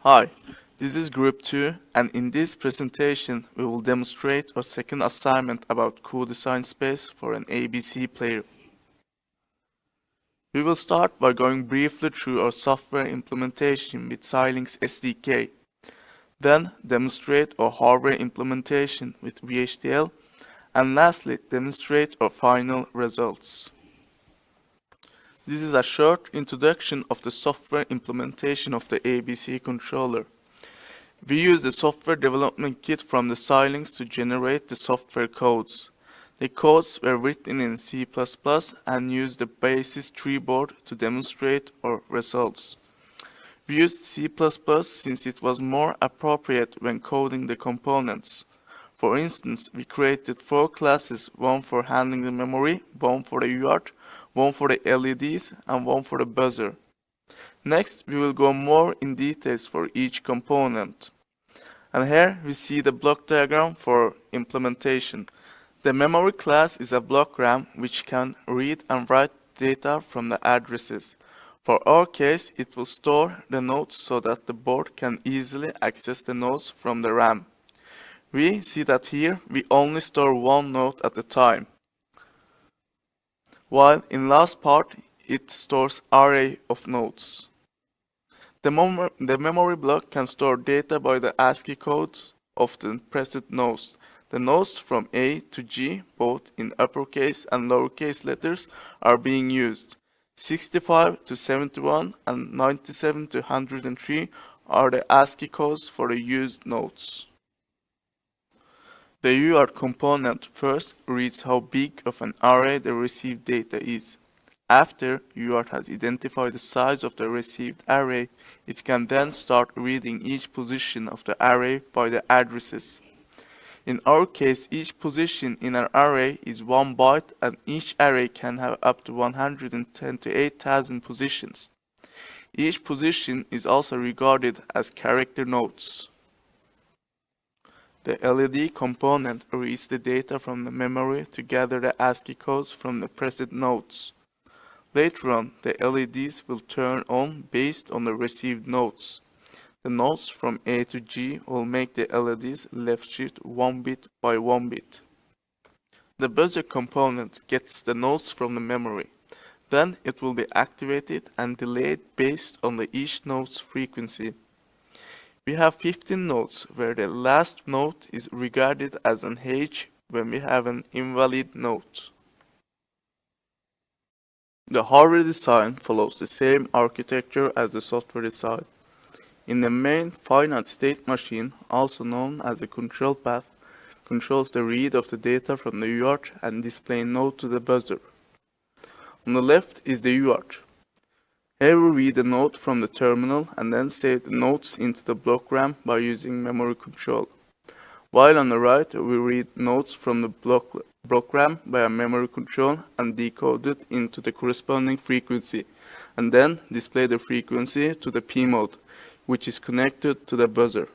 Hi, this is Group 2 and in this presentation we will demonstrate our second assignment about co-design space for an ABC player. We will start by going briefly through our software implementation with Xilinx SDK, then demonstrate our hardware implementation with VHDL, and lastly demonstrate our final results. This is a short introduction of the software implementation of the ABC controller. We use the software development kit from the Xilinx to generate the software codes. The codes were written in C++ and used the basis tree board to demonstrate our results. We used C++ since it was more appropriate when coding the components. For instance, we created 4 classes, one for handling the memory, one for the UART, one for the LEDs, and one for the buzzer. Next, we will go more in details for each component. And here we see the block diagram for implementation. The memory class is a block RAM which can read and write data from the addresses. For our case, it will store the nodes so that the board can easily access the nodes from the RAM. We see that here we only store one node at a time, while in last part it stores array of nodes. The memory block can store data by the ASCII codes of the present nodes. The nodes from A to G, both in uppercase and lowercase letters, are being used. 65 to 71 and 97 to 103 are the ASCII codes for the used nodes. The UART component first reads how big of an array the received data is. After UART has identified the size of the received array, it can then start reading each position of the array by the addresses. In our case, each position in an array is 1 byte and each array can have up to 128,000 positions. Each position is also regarded as character nodes. The LED component reads the data from the memory to gather the ASCII codes from the present nodes. Later on, the LEDs will turn on based on the received nodes. The nodes from A to G will make the LEDs left shift 1 bit by 1 bit. The buzzer component gets the nodes from the memory. Then it will be activated and delayed based on each node's frequency. We have 15 nodes where the last node is regarded as an H when we have an invalid node. The hardware design follows the same architecture as the software design. In the main finite state machine, also known as a control path, controls the read of the data from the UART and display node to the buzzer. On the left is the UART. Here we read the node from the terminal and then save the nodes into the block RAM by using memory control. While on the right we read nodes from the block RAM by a memory control and decode it into the corresponding frequency, and then display the frequency to the P mode, which is connected to the buzzer.